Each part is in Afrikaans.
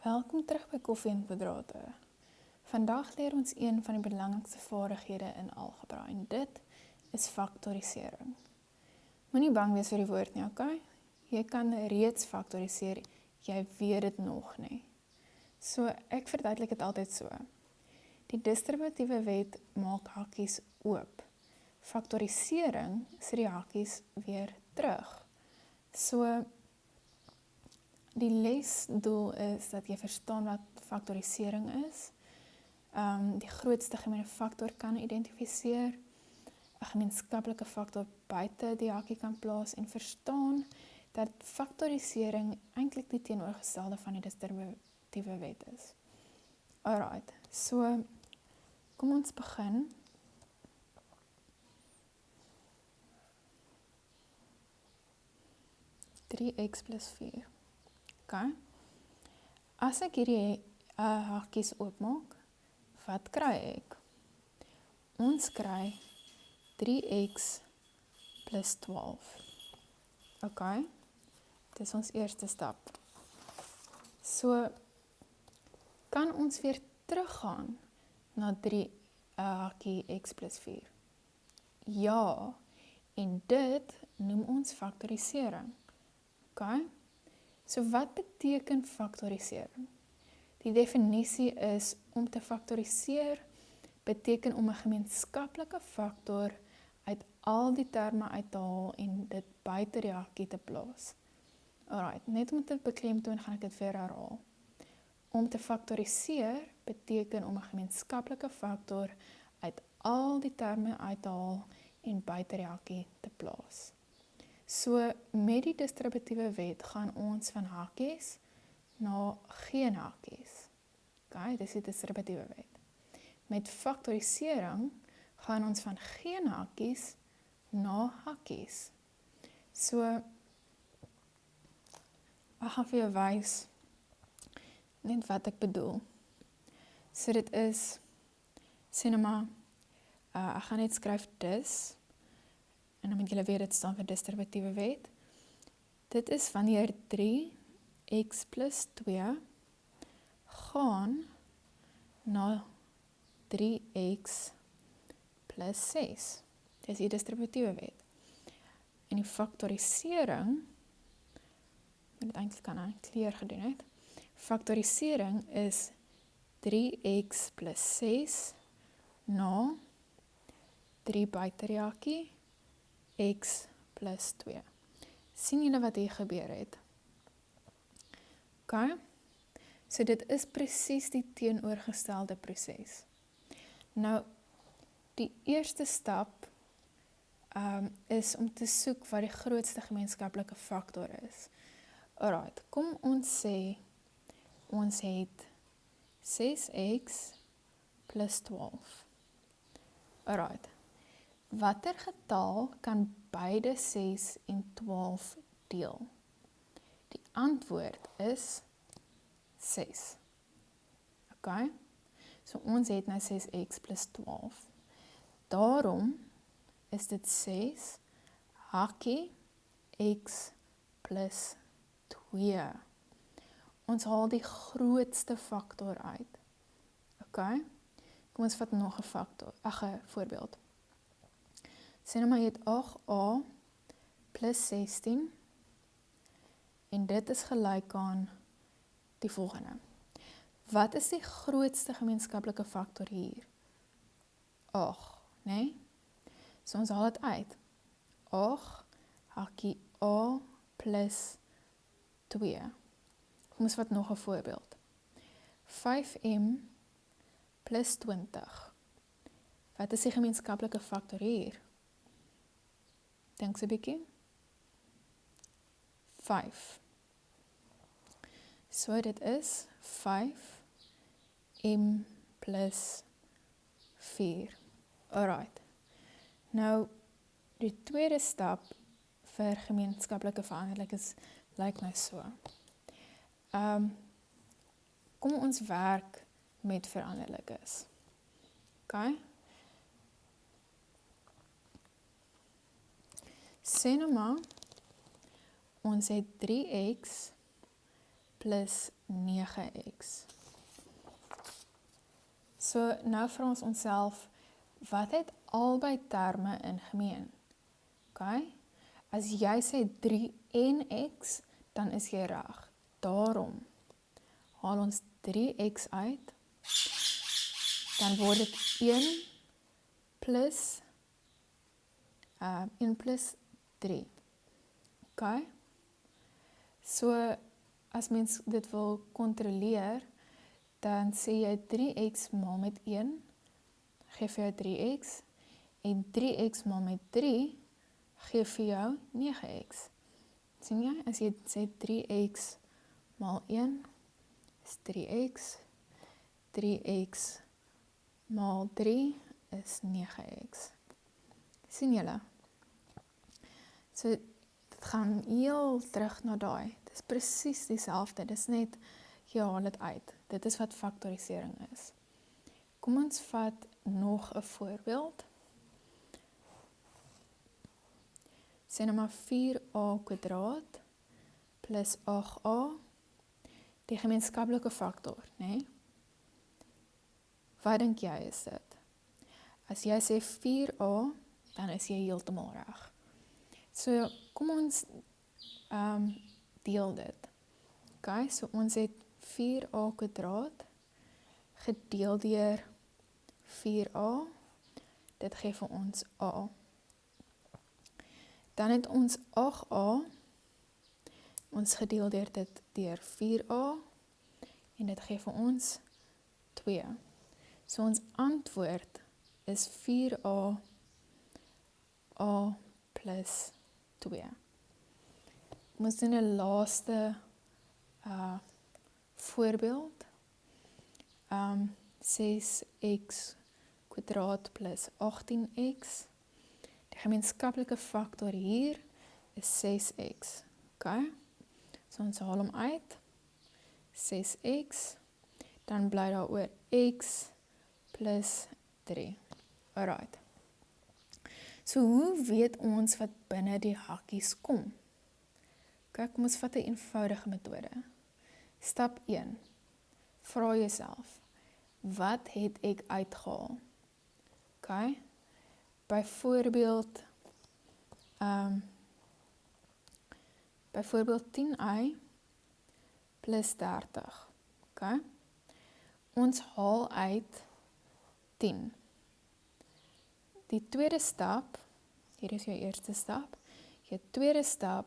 Welkom terug by Koffie en Kwadrate. Vandag leer ons een van die belangrikste vaardighede in algebra en dit is faktorisering. Moenie bang wees vir die woord nie, okay? Jy kan reeds faktoriseer, jy weet dit nog nie. So, ek verduidelik dit altyd so. Die distributiewe wet maak hakies oop. Faktorisering sit die hakies weer terug. So, die lesdoel is dat jy verstaan wat faktorisering is, die grootste gemene faktor kan identifiseer, 'n gemeenskaplike faktor buite die hakie kan plaas en verstaan dat faktorisering eintlik die teenoorgestelde van die distributiewe wet is. Alright, so kom ons begin. (3x plus 4). Okay. As ek hierdie hakies oopmaak, wat kry ek? Ons kry 3x plus 12. Okay. Dit is ons eerste stap. So, kan ons weer teruggaan na 3 hakie x plus 4? Ja, en dit noem ons faktorisering. Okay. So wat beteken faktorisering? Die definisie is om te faktoriseer beteken om 'n gemeenskaplike faktor uit al die terme uit te haal en dit buite die hakie te plaas. Alright, net om te beklemtoon gaan ek dit weer herhaal. Om te faktoriseer beteken om 'n gemeenskaplike faktor uit al die terme uit te haal en buite die hakie te plaas. So, met die distributiewe wet gaan ons van hakies na geen hakies. Okay, dis die distributiewe wet. Met faktorisering gaan ons van geen hakies na hakies. So, ek gaan vir jou wys net wat ek bedoel. So dit is, sê nou maar, ek gaan net skryf dis, en dan moet julle weet, dit staan vir distributiewe wet. Dit is wanneer 3x plus 2 gaan na 3x plus 6. Dit is die distributiewe wet. En die faktorisering, moet dit eintlik aan 'n kleur gedoen het. Faktorisering is 3x plus 6 na 3 buite die hakie, x plus 2. Sien julle wat hier gebeur het? Okay. So dit is presies die teenoorgestelde proses. Nou, die eerste stap is om te soek wat die grootste gemeenskaplike faktor is. Alright, kom ons sê, ons het 6x plus 12. Alright. Watter getal kan beide 6 en 12 deel? Die antwoord is 6. Okay? So ons het nou 6x plus 12. Daarom is dit 6 hakie x plus 2. Ons haal die grootste faktor uit. Okay? Kom ons vat nog 'n faktor, 'n voorbeeld. Sê nou maar jy het 8a plus 16 en dit is gelyk aan die volgende. Wat is die grootste gemeenskaplike faktor hier? 8, né? So ons haal dit uit. 8 hakie a plus 2. Kom ons vat nog 'n voorbeeld. 5m plus 20. Wat is die gemeenskaplike faktor hier? Dink 'n bietjie. 5. So dit is 5m plus 4. Alright. Nou, die tweede stap vir gemeenskaplike veranderlikes lyk my so. Kom ons werk met veranderlikes. Okay? Sê nou maar, ons het 3x plus 9x. So nou vra ons onsself, wat het albei terme in gemeen? Okay? As jy sê 3 en x, dan is jy reg. Daarom haal ons 3x uit, dan word dit 1 plus 3. Okay? So, as mens dit wil kontroleer, dan sê jy 3x maal met 1, geef jou 3x, en 3x maal met 3, geef vir jou 9x. Sien jy? As jy sê 3x maal 1 is 3x, 3x maal 3 is 9x. Sien julle? So, dit gaan heel terug na daai. Dit is presies dieselfde, dit is net, jy haal dit uit. Dit is wat faktorisering is. Kom ons vat nog 'n voorbeeld. Sê nou maar 4a² plus 8a, die gemeenskaplike faktor, né? Wat dink jy is dit? As jy sê 4a, dan is jy heeltemal reg. So, kom ons deel dit. Okay, so ons het 4a² gedeel deur 4a, dit gee vir ons a. Dan het ons 8a, ons gedeel deur dit deur 4a, en dit gee vir ons 2. So ons antwoord is 4a, a plus 2. Ons doen 'n laaste voorbeeld. 6x² plus 18x. Die gemeenskaplike faktor hier is 6x. Okay? So ons haal hom uit. 6x. Dan bly daar oor x plus 3. Alright. So hoe weet ons wat binne die hakkies kom? Kyk, kom ons vat 'n eenvoudige metode. Stap 1. Vra jouself, wat het ek uitgehaal? Okay? Byvoorbeeld 10y plus 30. Okay? Ons haal uit 10. Die tweede stap, hier is jou eerste stap, jou tweede stap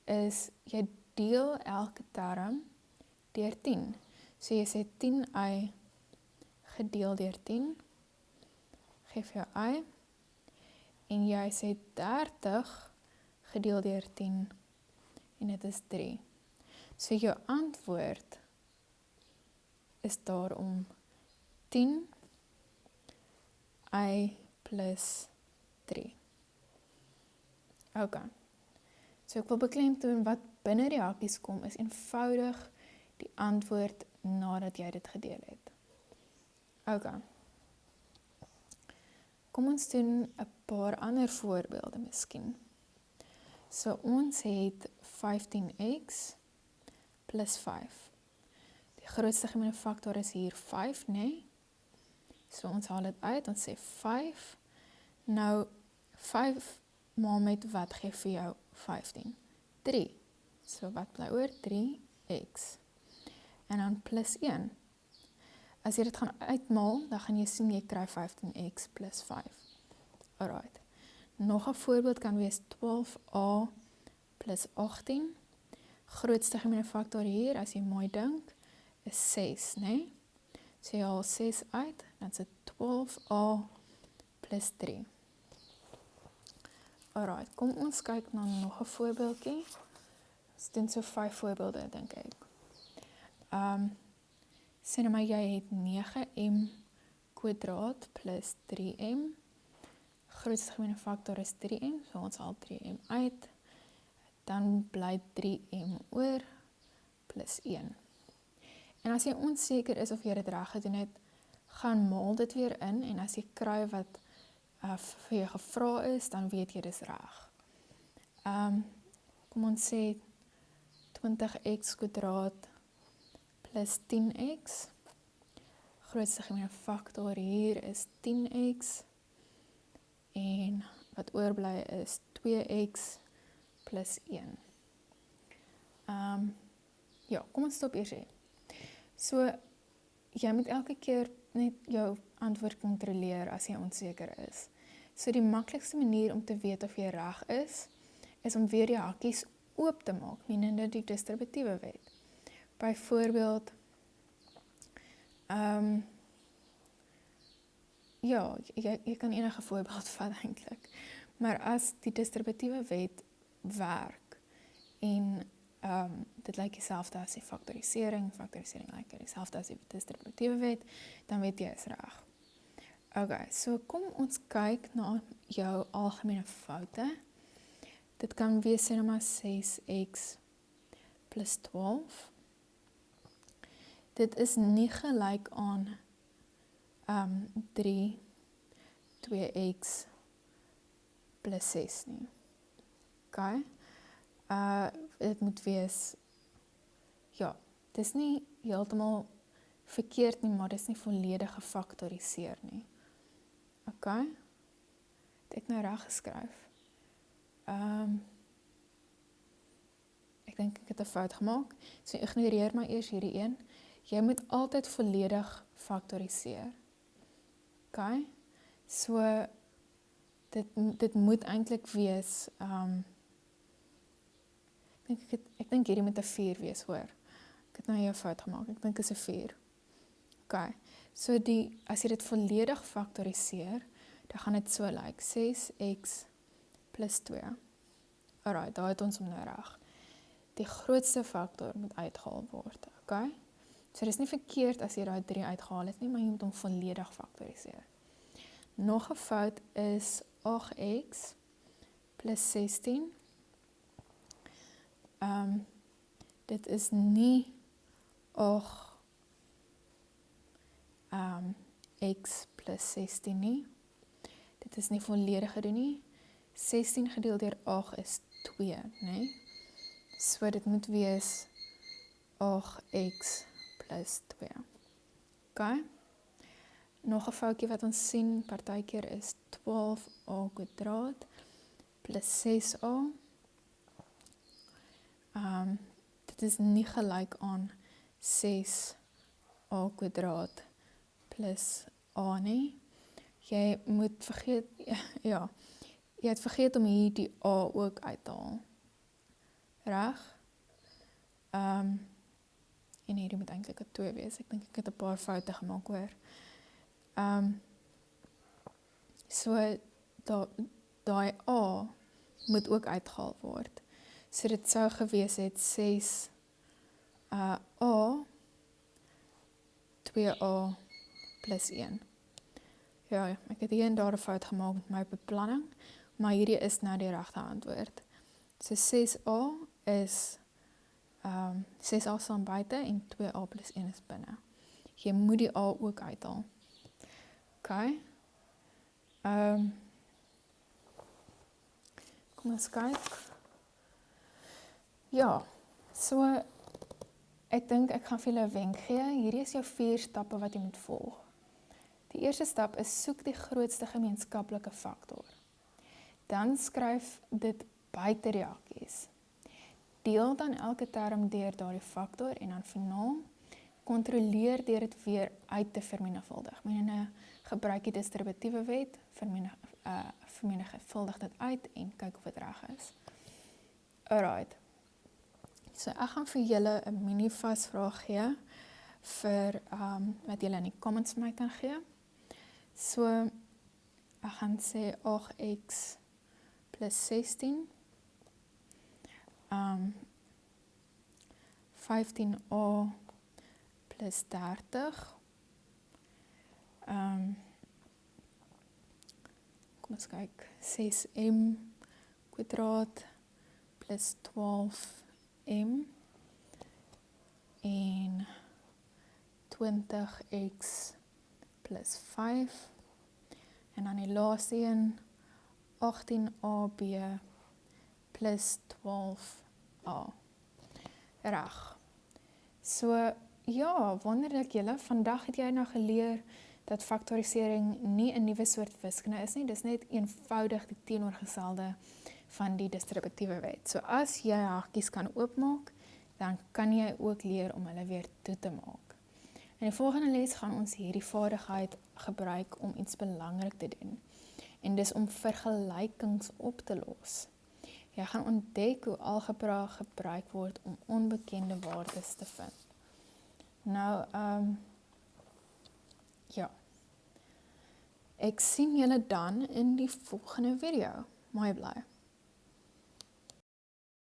is, jy deel elke term deur 10. So jy sê 10y gedeel deur 10, geef jou y, en jy sê 30 gedeel deur 10, en dit is 3. So jou antwoord is daarom 10y plus 3. Okay. So ek wil beklemtoon wat binne die hakkies kom, is eenvoudig die antwoord nadat jy dit gedeel het. Okay. Kom ons doen 'n paar ander voorbeelde miskien. So ons het 15x plus 5. Die grootste gemeene faktor is hier 5, né? So ons haal dit uit, ons sê 5. Nou 5 maal met wat gee vir jou 15? 3. So wat bly oor? 3x. En dan plus 1. As jy dit gaan uitmaal, dan gaan jy sien jy kry 15x plus 5. Alright. Nog 'n voorbeeld kan wees 12a plus 18. Grootste gemeene faktor hier, as jy mooi dink, is 6, né? So jy haal 6 uit, dan is dit 12a plus 3. Alright, kom ons kyk na nog 'n voorbeeldjie. Ons doen so 5 voorbeelde, dink ek. Sê nou maar jy het 9m² plus 3m. Grootste gemeene faktor is 3m, so ons haal 3m uit. Dan bly 3m oor plus 1. En as jy onseker is of jy dit reg gedoen het, gaan maal dit weer in, en as jy kry wat vir jou gevra is, dan weet jy dis reg. Kom ons sê 20x kwadraat plus 10x. Grootste gemeene faktor hier is 10x. En wat oorbly is 2x plus 1. Ja, kom ons stop eers hier. So, jy moet elke keer net jou antwoord kontroleer as jy onseker is. So die maklikste manier om te weet of jy reg is om weer die hakies oop te maak, menende die distributiewe wet. Byvoorbeeld, ja, jy kan enige voorbeeld vat eintlik. Maar as die distributiewe wet werk en dit lyk dieselfde as die faktorisering lyk dieselfde as die distributiewe wet, dan weet jy is reg. Okay, so kom ons kyk na jou algemene foute. Dit kan wees sê nou maar 6x plus 12. Dit is nie gelyk aan 2x plus 6 nie. Okay? Dit moet wees, ja, dit is nie heeltemal verkeerd nie, maar dit is nie volledig gefaktoriseer nie. Okay? Het ek nou reg geskryf? Ek dink ek het 'n fout gemaak, so ignoreer maar eers hierdie een. Jy moet altyd volledig faktoriseer. Okay? So, dit moet eintlik wees, ek dink hierdie moet 'n 4 wees, hoor. Ek het nou hier 'n fout gemaak, ek dink is 'n 4. Okay, so as jy dit volledig faktoriseer, dan gaan dit so lyk, 6x plus 2. Alright, daar het ons hom nou reg. Die grootste faktor moet uitgehaal word, okay? So dis nie verkeerd as jy daai 3 uitgehaal het nie, maar jy moet hom volledig faktoriseer. Nog 'n fout is 8x plus 16. Dit is nie 8x plus 16 nie. Dit is nie volledig gedoen nie. 16 gedeel deur 8 is 2, nee? So dit moet wees 8x plus 2. Okay? Nog 'n foutjie wat ons sien, partykeer is 12a kwadraat plus 6a. Dit is nie gelyk aan 6a kwadraat plus a nie. Jy moet vergeet, ja, jy het vergeet om hier die a ook uit te haal. Reg? En hierdie moet eintlik 'n 2 wees. Ek dink ek het 'n paar foute gemaak, hoor. So, daai a moet ook uitgehaal word. So dit sou gewees het 6a 2a plus 1. Ja, ek het hier en daar 'n fout gemaak met my beplanning, maar hierdie is nou die regte antwoord. So 6a is 6a staan buite en 2a plus 1 is binne. Jy moet die a ook uithaal. Okay. Kom ons kyk. Ja, so ek dink ek gaan vir julle 'n wenk gee. Hierdie is jou 4 stappe wat jy moet volg. Die eerste stap is soek die grootste gemeenskaplike faktor. Dan skryf dit buite die hakies. Deel dan elke term deur daardie faktor en dan finaal kontroleer deur dit weer uit te vermenigvuldig. Menene gebruik die distributiewe wet, vermenigvuldig dit uit en kyk of dit reg is. Alright. So ek gaan vir julle 'n mini vasvraag gee vir wat julle in die comments vir my kan gee. So ek gaan sê 8x plus 16. 15a plus 30. Kom ons kyk, 6m kwadraat plus 12m en 20x plus 5 en dan die laaste een 18ab plus 12a. Reg. So, ja, wonderlik julle. Vandag het jy nou geleer dat faktorisering nie 'n nuwe soort wiskunde is nie. Dis net eenvoudig die teenoorgestelde van die distributiewe wet. So as jy hakies kan oopmaak, dan kan jy ook leer om hulle weer toe te maak. In die volgende les gaan ons hierdie vaardigheid gebruik om iets belangrik te doen. En dis om vergelykings op te los. Jy gaan ontdek hoe algebra gebruik word om onbekende waardes te vind. Nou, ja. Ek sien julle dan in die volgende video. Mooi bly.